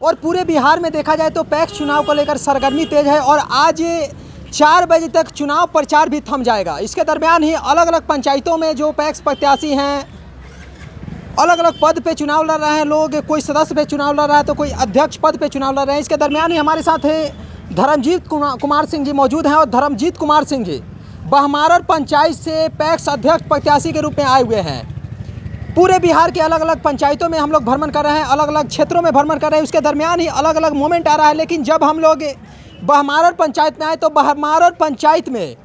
और पूरे बिहार में देखा जाए तो पैक्स चुनाव को लेकर सरगर्मी तेज है और आज 4 बजे तक चुनाव प्रचार भी थम जाएगा। इसके दरमियान ही अलग अलग पंचायतों में जो पैक्स प्रत्याशी हैं अलग अलग पद पे चुनाव लड़ रहे हैं लोग, कोई सदस्य पे चुनाव लड़ रहा है तो कोई अध्यक्ष पद पे चुनाव लड़ रहे हैं। इसके दरमियान ही हमारे साथ धर्मजीत कुमार सिंह जी मौजूद हैं और धर्मजीत कुमार सिंह जी बहमारर पंचायत से पैक्स अध्यक्ष प्रत्याशी के रूप में आए हुए हैं। पूरे बिहार के अलग अलग पंचायतों में हम लोग भ्रमण कर रहे हैं, अलग अलग क्षेत्रों में भ्रमण कर रहे हैं। उसके दरमियान ही अलग अलग मोमेंट आ रहा है। लेकिन जब हम लोग बहमारर पंचायत में आए तो बहमारर पंचायत में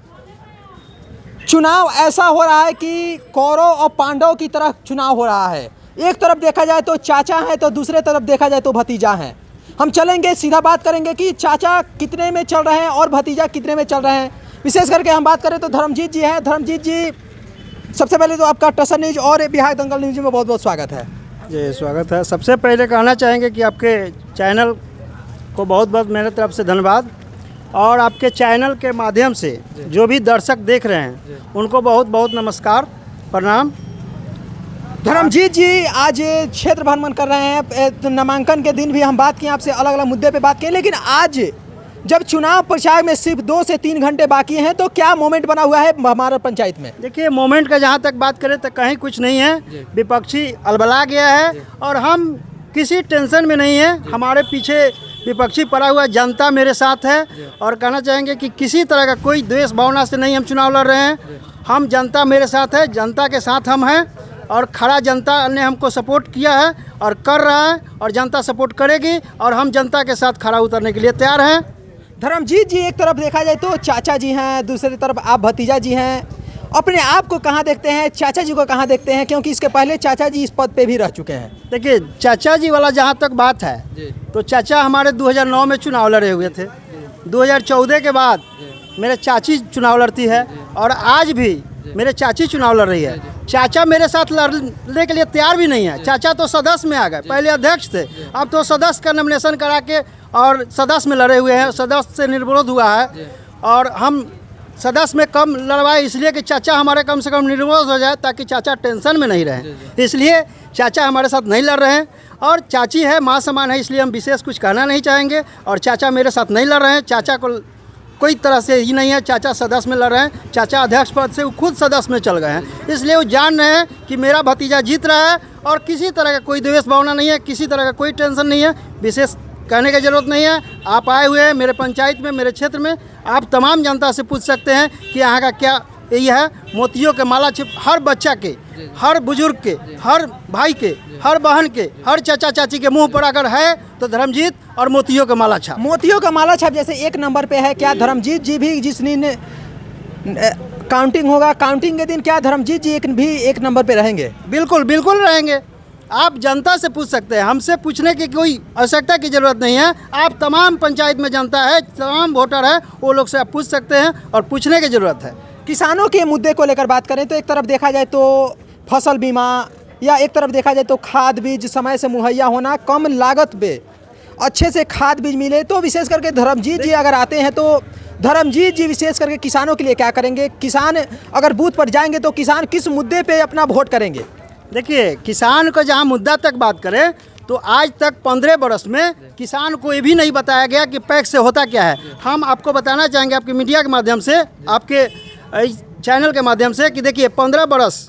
चुनाव ऐसा हो रहा है कि कौरव और पांडव की तरह चुनाव हो रहा है। एक तरफ देखा जाए तो चाचा हैं तो दूसरे तरफ देखा जाए तो भतीजा हैं। हम चलेंगे, सीधा बात करेंगे कि चाचा कितने में चल रहे हैं और भतीजा कितने में चल रहे हैं। विशेष करके हम बात करें तो धर्मजीत जी हैं। धर्मजीत जी, सबसे पहले तो आपका टसन न्यूज और बिहार दंगल न्यूज में बहुत बहुत स्वागत है। जी स्वागत है। सबसे पहले कहना चाहेंगे कि आपके चैनल को बहुत बहुत मेरे तरफ से धन्यवाद और आपके चैनल के माध्यम से जो भी दर्शक देख रहे हैं उनको बहुत बहुत नमस्कार, प्रणाम। धर्मजीत जी आज क्षेत्र भ्रमण कर रहे हैं। नामांकन के दिन भी हम बात किए, आपसे अलग अलग मुद्दे पे बात किए, लेकिन आज जब चुनाव प्रचार में सिर्फ 2 से 3 घंटे बाकी हैं तो क्या मोमेंट बना हुआ है हमारा पंचायत में? देखिए, मोमेंट का जहाँ तक बात करें तो कहीं कुछ नहीं है। विपक्षी अलबला गया है और हम किसी टेंशन में नहीं है। हमारे पीछे विपक्षी पड़ा हुआ जनता मेरे साथ है और कहना चाहेंगे कि किसी तरह का कोई द्वेष भावना से नहीं हम चुनाव लड़ रहे हैं। हम जनता मेरे साथ है, जनता के साथ हम हैं और खड़ा जनता ने हमको सपोर्ट किया है और कर रहा है और जनता सपोर्ट करेगी और हम जनता के साथ खड़ा उतरने के लिए तैयार हैं। धर्मजीत जी, एक तरफ देखा जाए तो चाचा जी हैं, दूसरी तरफ आप भतीजा जी हैं। अपने आप को कहाँ देखते हैं, चाचा जी को कहाँ देखते हैं, क्योंकि इसके पहले चाचा जी इस पद पे भी रह चुके हैं? देखिए, चाचा जी वाला जहाँ तक बात है तो चाचा हमारे 2009 में चुनाव लड़े हुए थे। 2014 के बाद मेरे चाची चुनाव लड़ती है और आज भी मेरे चाची चुनाव लड़ रही है। चाचा मेरे साथ लड़ने के लिए तैयार भी नहीं है। चाचा तो सदस्य में आ गए, पहले अध्यक्ष थे, अब तो सदस्य का नॉमिनेशन करा के और सदस्य में लड़े हुए हैं। सदस्य से निर्विरोध हुआ है और हम सदस्य में कम लड़वाए इसलिए कि चाचा हमारे कम से कम निर्विरोध हो जाए ताकि चाचा टेंशन में नहीं रहे। इसलिए चाचा हमारे साथ नहीं लड़ रहे हैं और चाची है माँ समान है, इसलिए हम विशेष कुछ कहना नहीं चाहेंगे। और चाचा मेरे साथ नहीं लड़ रहे हैं, चाचा को कोई तरह से ही नहीं है। चाचा सदस्य में लड़ रहे हैं, चाचा अध्यक्ष पद से वो खुद सदस्य में चल गए हैं, इसलिए वो जान रहे हैं कि मेरा भतीजा जीत रहा है और किसी तरह का कोई द्वेष भावना नहीं है, किसी तरह का कोई टेंशन नहीं है। विशेष कहने की ज़रूरत नहीं है। आप आए हुए हैं मेरे पंचायत में, मेरे क्षेत्र में, आप तमाम जनता से पूछ सकते हैं कि यहाँ का क्या यही है। मोतियों के माला छिप हर बच्चा के, हर बुजुर्ग के, हर भाई के, हर बहन के, हर चाचा चाची के मुंह पर अगर है तो धर्मजीत और मोतियों का माला छाप। मोतियों का माला छाप जैसे 1 नंबर पे है, क्या धर्मजीत जी भी जिस दिन काउंटिंग होगा, काउंटिंग के दिन क्या धर्मजीत जी भी 1 नंबर पे रहेंगे? बिल्कुल बिल्कुल रहेंगे। आप जनता से पूछ सकते हैं, हमसे पूछने की कोई आवश्यकता की ज़रूरत नहीं है। आप तमाम पंचायत में जनता है, तमाम वोटर है, वो लोग से आप पूछ सकते हैं और पूछने की ज़रूरत है। किसानों के मुद्दे को लेकर बात करें तो एक तरफ देखा जाए तो फसल बीमा या एक तरफ देखा जाए तो खाद बीज समय से मुहैया होना, कम लागत पे अच्छे से खाद बीज मिले, तो विशेष करके धर्मजीत जी अगर आते हैं तो धर्मजीत जी विशेष करके किसानों के लिए क्या करेंगे? किसान अगर बूथ पर जाएंगे तो किसान किस मुद्दे पे अपना वोट करेंगे? देखिए, किसान को जहाँ मुद्दा तक बात करें तो आज तक 15 वर्ष में किसान को ये भी नहीं बताया गया कि पैक्स से होता क्या है। हम आपको बताना चाहेंगे आपके मीडिया के माध्यम से, आपके चैनल के माध्यम से कि देखिए 15 वर्ष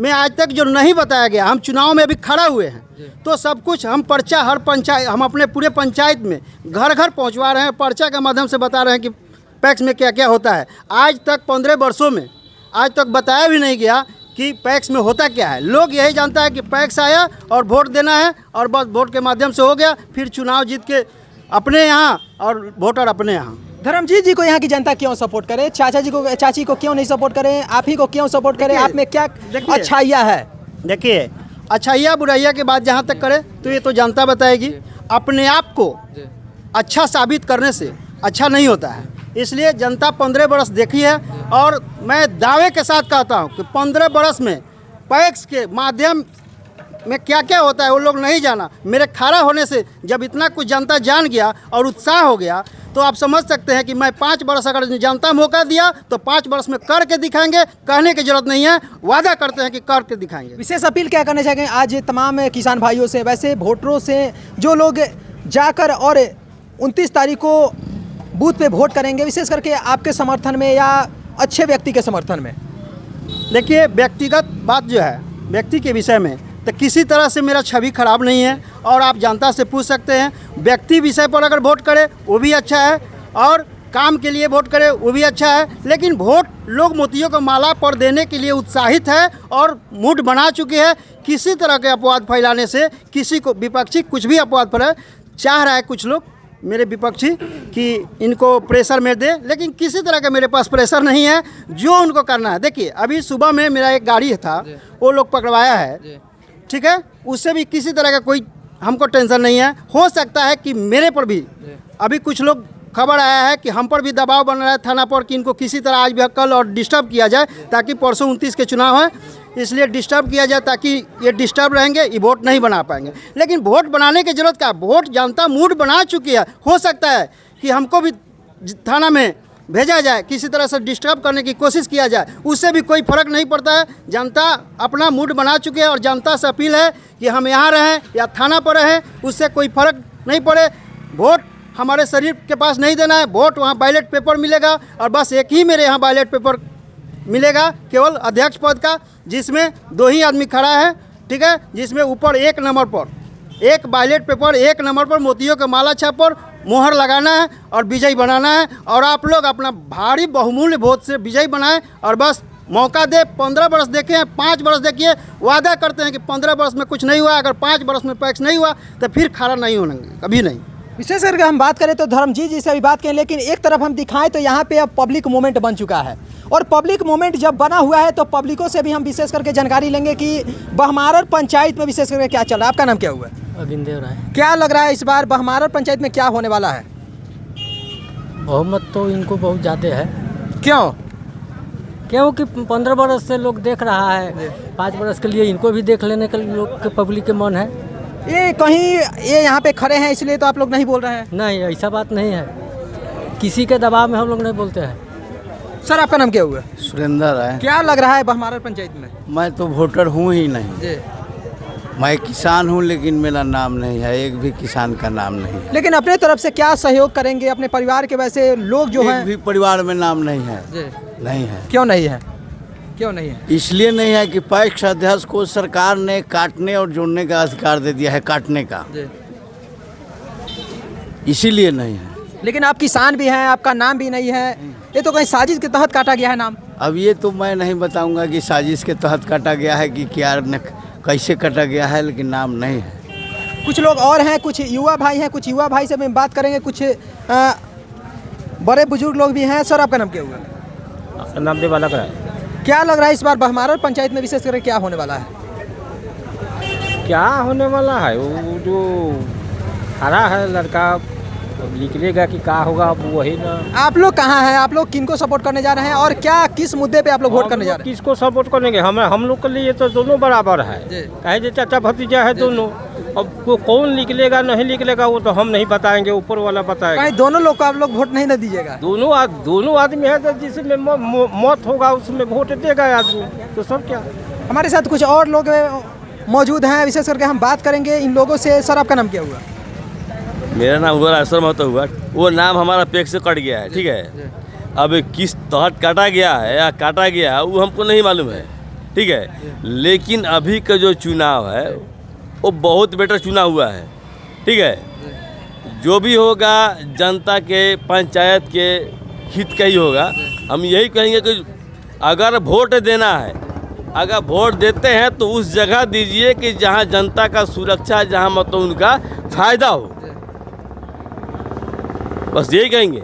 में आज तक जो नहीं बताया गया, हम चुनाव में अभी खड़ा हुए हैं तो सब कुछ हम पर्चा हर पंचायत, हम अपने पूरे पंचायत में घर घर पहुंचवा रहे हैं, पर्चा के माध्यम से बता रहे हैं कि पैक्स में क्या क्या होता है। आज तक 15 वर्षों में आज तक बताया भी नहीं गया कि पैक्स में होता क्या है। लोग यही जानता है कि पैक्स आया और वोट देना है और बस वोट के माध्यम से हो गया, फिर चुनाव जीत के अपने यहाँ और वोटर अपने यहाँ। धर्मजीत जी को यहाँ की जनता क्यों सपोर्ट करे? चाचा जी को, चाची को क्यों नहीं सपोर्ट करें? आप ही को क्यों सपोर्ट करें? आप में क्या अच्छाइयाँ है? देखिए, अच्छाइयाँ बुराइयाँ की बात जहाँ तक करें तो ये तो जनता बताएगी। अपने आप को अच्छा साबित करने से अच्छा नहीं होता है, इसलिए जनता 15 वर्ष देखी है और मैं दावे के साथ कहता हूँ कि 15 वर्ष में पैक्स के माध्यम में क्या क्या होता है वो लोग नहीं जाना। मेरे खड़ा होने से जब इतना कुछ जनता जान गया और उत्साह हो गया तो आप समझ सकते हैं कि मैं 5 वर्ष अगर जनता मौका दिया तो 5 वर्ष में करके दिखाएंगे। कहने की जरूरत नहीं है, वादा करते हैं कि करके दिखाएंगे। विशेष अपील क्या करना चाहेंगे आज तमाम किसान भाइयों से, वैसे वोटरों से, जो लोग जाकर और 29 तारीख को बूथ पे वोट करेंगे, विशेष करके आपके समर्थन में या अच्छे व्यक्ति के समर्थन में? देखिए, व्यक्तिगत बात जो है व्यक्ति के विषय में, तो किसी तरह से मेरा छवि खराब नहीं है और आप जनता से पूछ सकते हैं। व्यक्ति विषय पर अगर वोट करे वो भी अच्छा है और काम के लिए वोट करे वो भी अच्छा है, लेकिन वोट लोग मोतियों को माला पर देने के लिए उत्साहित है और मूड बना चुके हैं। किसी तरह के अपवाद फैलाने से किसी को विपक्षी कुछ भी अपवाद फैलाए चाह रहा है कुछ लोग मेरे विपक्षी कि इनको प्रेशर में दे, लेकिन किसी तरह का मेरे पास प्रेशर नहीं है। जो उनको करना है, देखिए अभी सुबह में मेरा एक गाड़ी था वो लोग पकड़वाया है, ठीक है, उससे भी किसी तरह का कोई हमको टेंशन नहीं है। हो सकता है कि मेरे पर भी अभी कुछ लोग खबर आया है कि हम पर भी दबाव बन रहा है थाना पर कि इनको किसी तरह आज भी कल और डिस्टर्ब किया जाए, ताकि परसों 29 के चुनाव है इसलिए डिस्टर्ब किया जाए, ताकि ये डिस्टर्ब रहेंगे, ये वोट नहीं बना पाएंगे। लेकिन वोट बनाने की ज़रूरत क्या, वोट जनता मूड बना चुकी है। हो सकता है कि हमको भी थाना में भेजा जाए, किसी तरह से डिस्टर्ब करने की कोशिश किया जाए, उससे भी कोई फ़र्क नहीं पड़ता है। जनता अपना मूड बना चुके हैं और जनता से अपील है कि हम यहाँ रहें या थाना पर रहें, उससे कोई फ़र्क नहीं पड़े। वोट हमारे शरीर के पास नहीं देना है, वोट वहाँ बैलेट पेपर मिलेगा और बस एक ही मेरे यहाँ बैलेट पेपर मिलेगा, केवल अध्यक्ष पद का, जिसमें 2 ही आदमी खड़ा है, ठीक है, जिसमें ऊपर 1 नंबर पर एक बैलेट पेपर 1 नंबर पर मोतियों के माला छाप पर मोहर लगाना है और विजयी बनाना है। और आप लोग अपना भारी बहुमूल्य वोट से विजयी बनाएं और बस मौका दे। 15 वर्ष देखे हैं, 5 वर्ष देखिए, वादा करते हैं कि 15 वर्ष में कुछ नहीं हुआ, अगर 5 वर्ष में पैक्स नहीं हुआ तो फिर खड़ा नहीं होंगे, कभी नहीं। विशेष करके हम बात करें तो धर्मजीत जी से अभी बात करें, लेकिन एक तरफ हम दिखाएं तो यहाँ पे अब पब्लिक मूवमेंट बन चुका है और पब्लिक मूवमेंट जब बना हुआ है तो पब्लिकों से भी हम विशेष करके जानकारी लेंगे कि बहमारर पंचायत में विशेष करके क्या चल रहा है। आपका नाम क्या हुआ? अगिंदेव राय। क्या लग रहा है इस बार बहमारर पंचायत में क्या होने वाला है? बहुमत तो इनको बहुत ज़्यादा है। क्यों? क्योंकि 15 बरस से लोग देख रहा है, 5 बरस के लिए इनको भी देख लेने के लोग के पब्लिक के मन है। ये कहीं ये यहाँ पे खड़े हैं इसलिए तो आप लोग नहीं बोल रहे हैं? नहीं, ऐसा बात नहीं है, किसी के दबाव में हम लोग नहीं बोलते हैं। सर आपका नाम क्या हुआ? सुरेंद्र है। क्या लग रहा है बहमारर पंचायत में? मैं तो वोटर हूँ ही नहीं जी। मैं किसान हूँ, लेकिन मेरा नाम नहीं है, एक भी किसान का नाम नहीं है। लेकिन अपने तरफ से क्या सहयोग करेंगे अपने परिवार के? वैसे लोग जो एक हैं भी परिवार में नाम नहीं है। जी। नहीं है। क्यों नहीं है? क्यों नहीं है? इसलिए नहीं है कि पैक्स अध्यक्ष को सरकार ने काटने और जोड़ने का अधिकार दे दिया है, काटने का, जी। इसीलिए नहीं है। लेकिन आप किसान भी हैं, आपका नाम भी नहीं है, ये तो कहीं साजिश के तहत काटा गया है नाम। अब ये तो मैं नहीं बताऊंगा कि साजिश के तहत काटा गया है कि क्या कैसे काटा गया है, लेकिन नाम नहीं है। कुछ लोग और हैं, कुछ युवा भाई हैं, कुछ युवा भाई से मैं बात करेंगे, कुछ बड़े बुजुर्ग लोग भी हैं। सर आपका नाम क्या हुआ? नाम दे वाला है। क्या लग रहा है इस बार बहमारर पंचायत में विशेष करके क्या होने वाला है? क्या होने वाला है, वो जो खड़ा है लड़का, अब निकलेगा कि क्या होगा, अब वही ना। आप लोग कहाँ हैं? आप लोग किनको सपोर्ट करने जा रहे हैं और क्या किस मुद्दे पे आप लोग वोट करने जा रहे हैं? किसको सपोर्ट करेंगे? हम लोग के लिए तो दोनों बराबर है, कहे जो चाचा भतीजा है दोनों। अब कौन निकलेगा नहीं निकलेगा वो तो हम नहीं बताएंगे, ऊपर वाला बताएगा। कहीं दोनों लोग को आप लोग वोट नहीं ना दीजिएगा? दोनों आदमी है तो जिसमें मौत होगा उसमें वोट देगा आदमी, तो सब क्या। हमारे साथ कुछ और लोग मौजूद हैं, विशेष करके हम बात करेंगे इन लोगों से। सर आपका नाम क्या हुआ? मेरा नाम हुआ रास्तर महतो हुआ। वो नाम हमारा पेक से कट गया है, ठीक है। अब किस तहत काटा गया है या काटा गया है वो हमको नहीं मालूम है, ठीक है। लेकिन अभी का जो चुनाव है वो बहुत बेटर चुनाव हुआ है, ठीक है। जो भी होगा जनता के पंचायत के हित का ही होगा। हम यही कहेंगे कि अगर वोट देना है, अगर वोट देते हैं तो उस जगह दीजिए कि जहां जनता का सुरक्षा, जहां मतलब उनका फायदा हो, बस यही कहेंगे।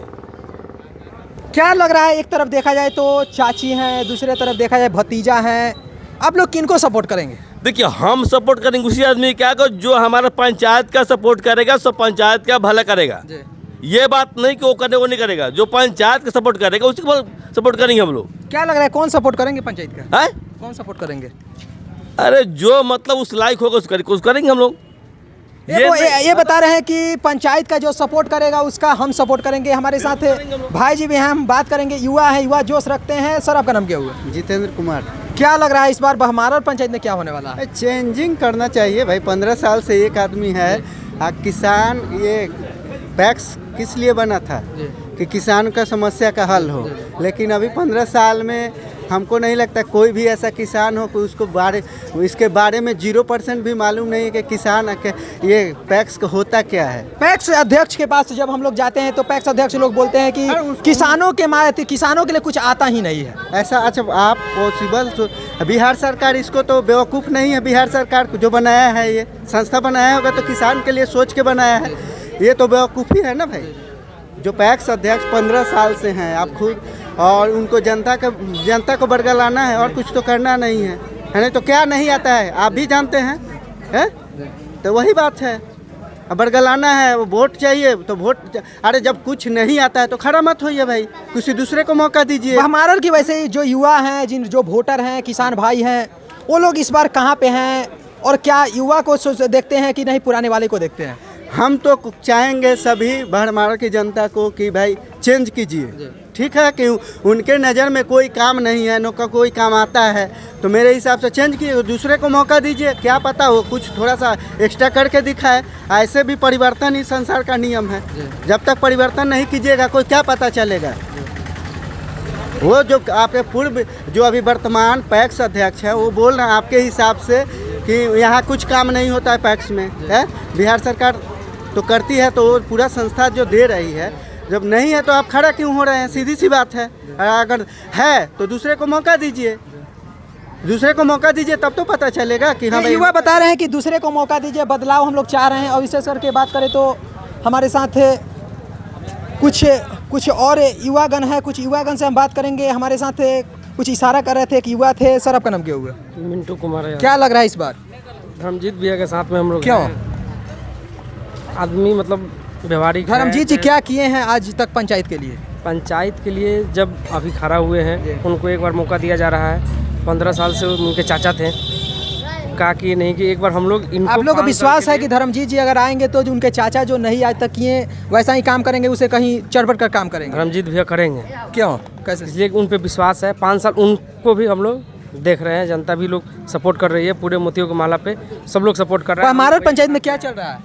क्या लग रहा है, एक तरफ देखा जाए तो चाची हैं, दूसरे तरफ देखा जाए भतीजा हैं, आप लोग किनको सपोर्ट करेंगे? देखिए हम सपोर्ट करेंगे उसी आदमी क्या को जो हमारा पंचायत का सपोर्ट करेगा, सब पंचायत का भला करेगा। ये बात नहीं कि वो करे वो नहीं करेगा, जो पंचायत का सपोर्ट करेगा उसी को सपोर्ट करेंगे हम लोग। क्या लग रहा है कौन सपोर्ट करेंगे पंचायत का? है कौन सपोर्ट करेंगे? अरे जो मतलब उस लायक होगा उसको करेंगे हम लोग। ये बता रहे हैं कि पंचायत का जो सपोर्ट करेगा उसका हम सपोर्ट करेंगे। हमारे साथ भाई जी भी हैं, हम बात करेंगे। युवा है, युवा जोश रखते हैं। सर आपका नाम क्या हुआ? जितेंद्र कुमार। क्या लग रहा है इस बार बहमारर पंचायत में क्या होने वाला है? चेंजिंग करना चाहिए भाई, 15 साल से एक आदमी है, किसान ये पैक्स किस लिए बना था कि किसान का समस्या का हल हो, लेकिन अभी 15 साल में हमको नहीं लगता कोई भी ऐसा किसान हो कि उसको इसके बारे में 0% भी मालूम नहीं है कि किसान के ये पैक्स का होता क्या है। पैक्स अध्यक्ष के पास जब हम लोग जाते हैं तो पैक्स अध्यक्ष लोग बोलते हैं कि किसानों के लिए कुछ आता ही नहीं है। ऐसा अच्छा आप पॉसिबल तो बिहार सरकार इसको तो बेवकूफ़ नहीं है, बिहार सरकार को जो बनाया है ये संस्था बनाया होगा तो किसान के लिए सोच के बनाया है, ये तो बेवकूफ़ी है ना भाई। जो पैक्स अध्यक्ष 15 साल से हैं आप खुद, और उनको जनता को बरगलाना है और कुछ तो करना नहीं है नहीं तो क्या नहीं आता है आप भी जानते हैं तो वही बात है। अब बरगलाना है, वो वोट चाहिए तो वोट, अरे जब कुछ नहीं आता है तो खड़ा मत होइए भाई, किसी दूसरे को मौका दीजिए। हमारे की वैसे जो युवा हैं, जो वोटर हैं, किसान भाई हैं, वो लोग इस बार कहाँ पे हैं और क्या युवा को देखते हैं कि नहीं पुराने वाले को देखते हैं? हम तो चाहेंगे सभी भरमार की जनता को कि भाई चेंज कीजिए, ठीक है कि उनके नज़र में कोई काम नहीं है, न का कोई काम आता है तो मेरे हिसाब से चेंज कीजिए, दूसरे को मौका दीजिए, क्या पता हो कुछ थोड़ा सा एक्स्ट्रा करके दिखाए। ऐसे भी परिवर्तन ही संसार का नियम है, जब तक परिवर्तन नहीं कीजिएगा कोई क्या पता चलेगा। वो जो आपके पूर्व जो अभी वर्तमान पैक्स अध्यक्ष है वो बोल रहे हैं आपके हिसाब से कि यहाँ कुछ काम नहीं होता है पैक्स में, है बिहार सरकार तो करती है, तो वो पूरा संस्था जो दे रही है, जब नहीं है तो आप खड़ा क्यों हो रहे हैं? सीधी सी बात है। अगर है तो दूसरे को मौका दीजिए, तब तो पता चलेगा कि हाँ। युवा बता रहे हैं कि दूसरे को मौका दीजिए, बदलाव हम लोग चाह रहे हैं। और विशेष करके बात करें तो हमारे साथ कुछ और युवागण है, कुछ युवागण से हम बात करेंगे। हमारे साथ कुछ इशारा कर रहे थे, एक युवा थे। सर आपका नाम क्या हुआ? मिंटू कुमार। क्या लग रहा है इस बार? धर्मजीत भैया के साथ में हम लोग क्यों? आदमी मतलब व्यवहारिक। धर्मजीत जी क्या किए हैं आज तक पंचायत के लिए? पंचायत के लिए जब अभी खड़ा हुए हैं उनको एक बार मौका दिया जा रहा है। 15 साल से उनके चाचा थे, कहा कि नहीं कि एक बार हम लोग इनको। आप लोग को विश्वास है कि धर्मजीत जी अगर आएंगे तो जो उनके चाचा जो नहीं आज तक किए वैसा ही काम करेंगे, उसे कहीं चढ़ कर काम करेंगे? धर्मजीत भैया करेंगे। क्यों, कैसे? इसलिए उन पे विश्वास है। 5 साल उनको भी हम लोग देख रहे हैं, जनता भी लोग सपोर्ट कर रही है, पूरे मोतियों की माला पे सब लोग सपोर्ट कर रहे हैं। हमारे पंचायत में क्या चल रहा है?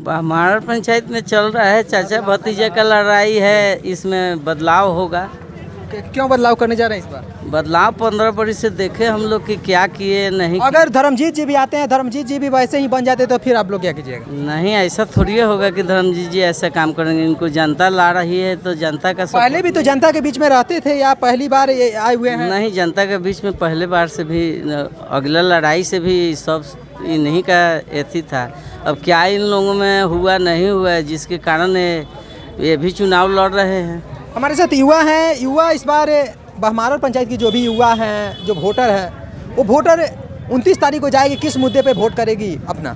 हमारा पंचायत में चल रहा है चाचा भतीजे का लड़ाई है, इसमें बदलाव होगा। क्यों बदलाव करने जा रहे हैं इस बार? बदलाव 15 वर्ष से देखे हम लोग कि क्या किए नहीं। अगर धर्मजीत जी भी आते हैं, धर्मजीत जी भी वैसे ही बन जाते तो फिर आप लोग क्या कीजिएगा? नहीं, ऐसा थोड़ी होगा कि धर्मजीत जी ऐसा काम करेंगे। इनको जनता ला रही है तो जनता का पहले भी तो जनता के बीच में रहते थे या पहली बार आए हुए हैं? नहीं, जनता के बीच में पहले बार से भी, अगला लड़ाई से भी सब इन्हीं का एथी था। अब क्या इन लोगों में हुआ नहीं हुआ है जिसके कारण ये भी चुनाव लड़ रहे हैं। हमारे साथ युवा हैं। युवा इस बार बहमारल पंचायत की जो भी युवा हैं, जो वोटर हैं, वो वोटर 29 तारीख को जाएगी, किस मुद्दे पे वोट करेगी अपना?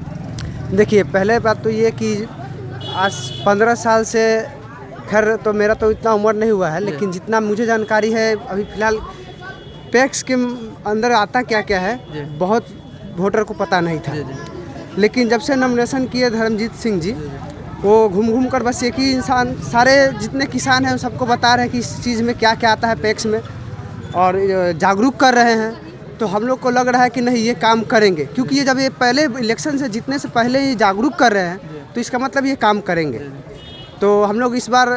देखिए, पहले बात तो ये कि आज 15 साल से, खैर तो मेरा तो इतना उम्र नहीं हुआ है, लेकिन जितना मुझे जानकारी है अभी फ़िलहाल पैक्स के अंदर आता क्या क्या है बहुत वोटर को पता नहीं था। लेकिन जब से नॉमिनेशन किए धर्मजीत सिंह जी, वो घूम घूम कर बस एक ही इंसान, सारे जितने किसान हैं सबको बता रहे हैं कि इस चीज़ में क्या क्या आता है पैक्स में, और जागरूक कर रहे हैं। तो हम लोग को लग रहा है कि नहीं, ये काम करेंगे, क्योंकि ये जब ये पहले इलेक्शन से जीतने से पहले ही जागरूक कर रहे हैं तो इसका मतलब ये काम करेंगे। तो हम लोग इस बार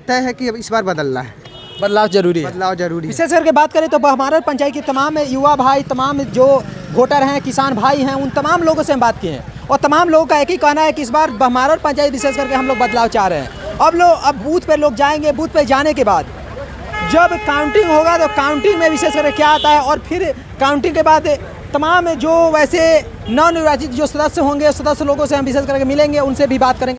तय है कि अब इस बार बदलना है, बदलाव जरूरी है। बदलाव जरूरी है। विशेष करके बात करें तो हमारे पंचायत के तमाम युवा भाई, तमाम जो वोटर हैं, किसान भाई हैं, उन तमाम लोगों से हम बात किए हैं और तमाम लोगों का एक ही कहना है कि इस बार हमारा पंचायत विशेष करके हम लोग बदलाव चाह रहे हैं। अब बूथ पे लोग जाएंगे, बूथ पे जाने के बाद जब काउंटिंग होगा तो काउंटिंग में विशेष करके क्या आता है, और फिर काउंटिंग के बाद तमाम जो वैसे नवनिर्वाचित जो सदस्य होंगे, सदस्य लोगों से हम विशेष करके मिलेंगे, उनसे भी बात करेंगे।